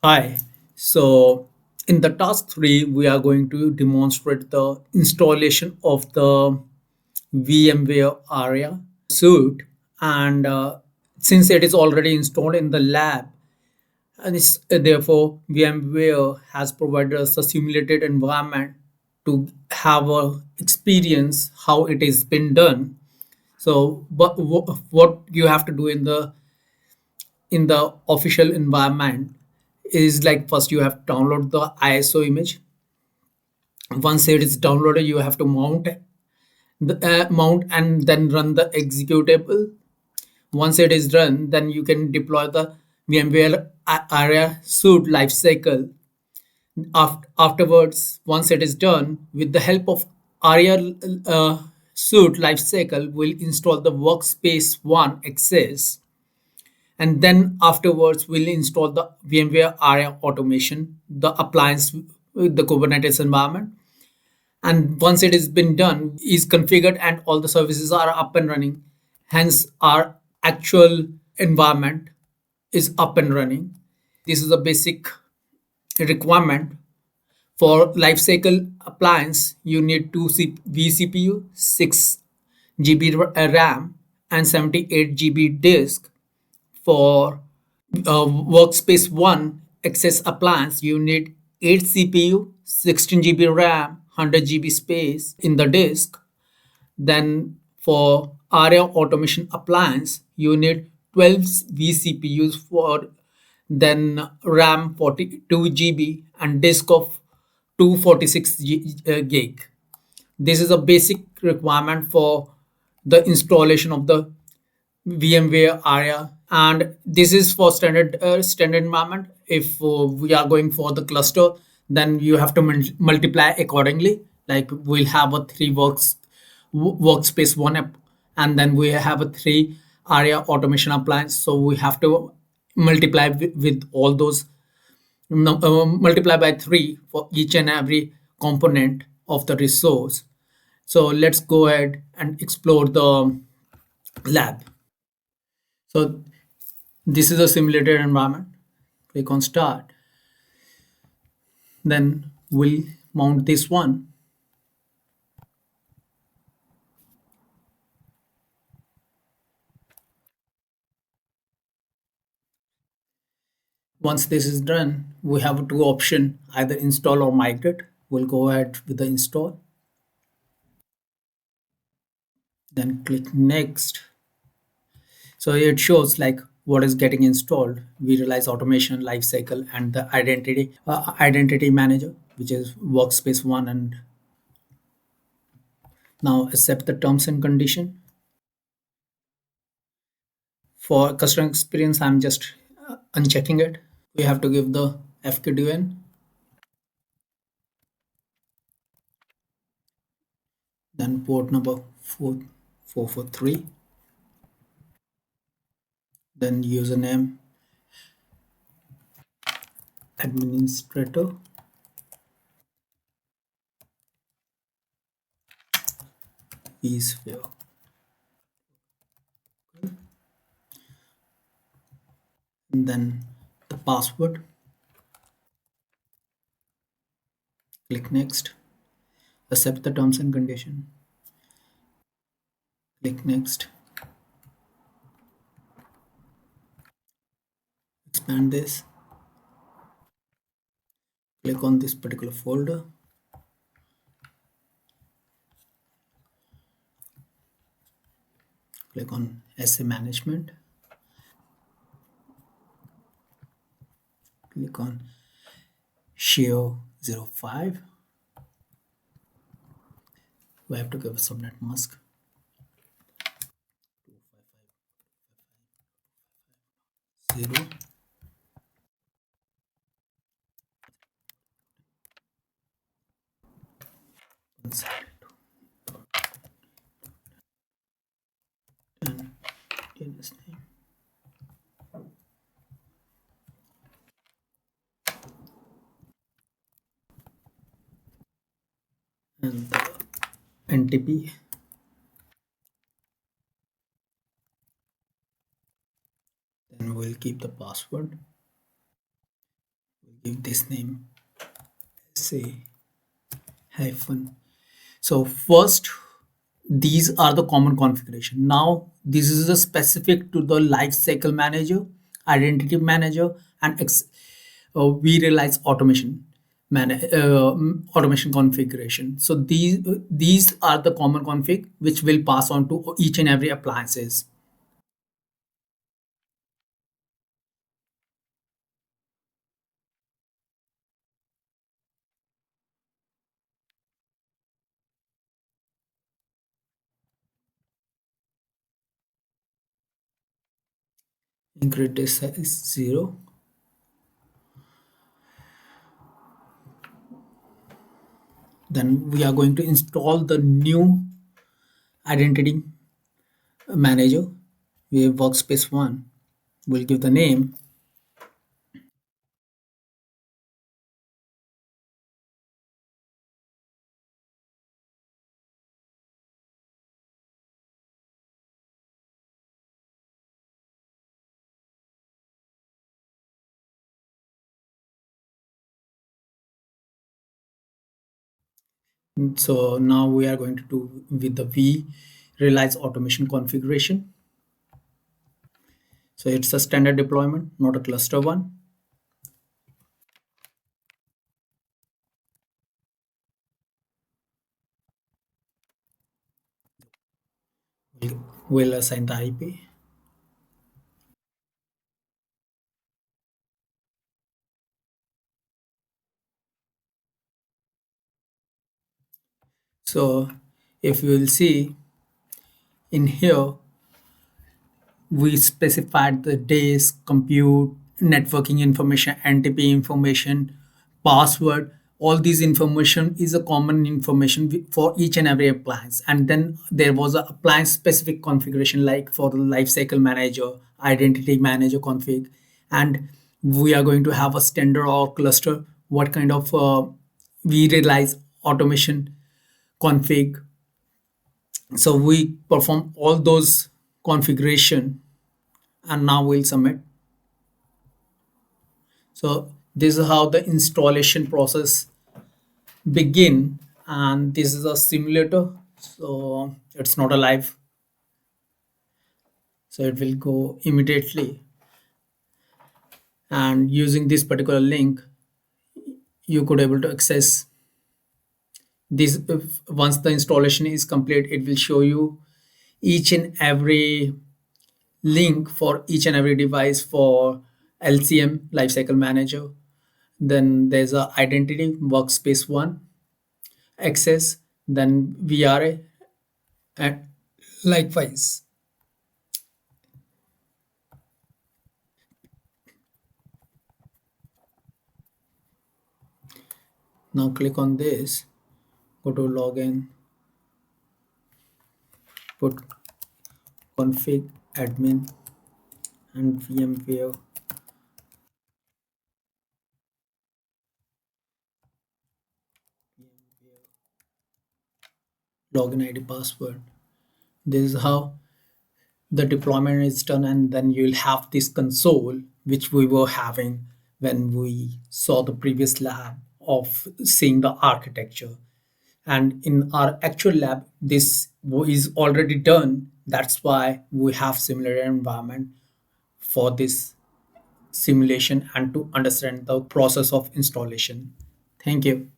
Hi. So in the task 3, we are going to demonstrate the installation of the VMware Aria suite. And since it is already installed in the lab, and therefore VMware has provided us a simulated environment to have a experience how it is been done. So, but what you have to do in the official environment is like first you have to download the ISO image. Once it is downloaded, you have to mount and then run the executable. Once it is run, then you can deploy the VMware Aria suite lifecycle. Afterwards, once it is done, with the help of Aria suite lifecycle, we'll install the workspace one access, and then afterwards we'll install the VMware Aria automation, the appliance with the Kubernetes environment. And once it has been done, is configured and all the services are up and running. Hence, our actual environment is up and running. This is a basic requirement for lifecycle appliance. You need two vCPU, 6 GB RAM, and 78 GB disk. For workspace 1 access appliance, you need 8 CPU, 16 GB RAM, 100 GB space in the disk. Then for Aria automation appliance, you need 12 vCPUs for then RAM 42 GB and disk of 246 gig. This is a basic requirement for the installation of the VMware Aria, and this is for standard environment. If we are going for the cluster, then you have to multiply accordingly. Like we'll have a workspace one app, and then we have a three Aria automation appliance. So we have to multiply with all those, multiply by 3 for each and every component of the resource. So let's go ahead and explore the lab. So this is a simulated environment. Click on start. Then we'll mount this one. Once this is done, we have two options, either install or migrate. We'll go ahead with the install. Then click next. So it shows like what is getting installed. We realize automation lifecycle and the identity manager, which is workspace one. And now accept the terms and condition. For customer experience, I'm just unchecking it. We have to give the FQDN, then port number 4443, then username administrator, vSphere, and then the password. Click next. Accept the terms and condition. Click next. Expand this. Click on this particular folder. Click on SA management. Click on Share 05. We have to give a subnet mask. 0. And DNS name. And the NTP and we'll keep the password. Give this name, say hyphen. So first, these are the common configuration. Now this is a specific to the lifecycle manager, identity manager, and we realize automation configuration. So these are the common config which will pass on to each and every appliances. Increase this is 0. Then we are going to install the new identity manager. We have workspace 1. We'll give the name. So now we are going to do with the V realize automation configuration. So it's a standard deployment, not a cluster one. We'll assign the IP. So if you will see in here, we specified the days, compute, networking information, NTP information, password. All these information is a common information for each and every appliance. And then there was a appliance specific configuration like for the lifecycle manager, identity manager config. And we are going to have a standard or cluster. What kind of we realize automation config. So we perform all those configuration and now we'll submit. So this is how the installation process begin, and this is a simulator, so it's not a live, so it will go immediately. And using this particular link you could able to access this. If, once the installation is complete, it will show you each and every link for each and every device for LCM lifecycle manager. Then there's a identity workspace 1 access, then VRA, and likewise. Now click on this, go to login, put config admin and VMware login ID password. This is how the deployment is done, and then you'll have this console which we were having when we saw the previous lab of seeing the architecture. And in our actual lab this is already done. That's why we have similar environment for this simulation and to understand the process of installation. Thank you.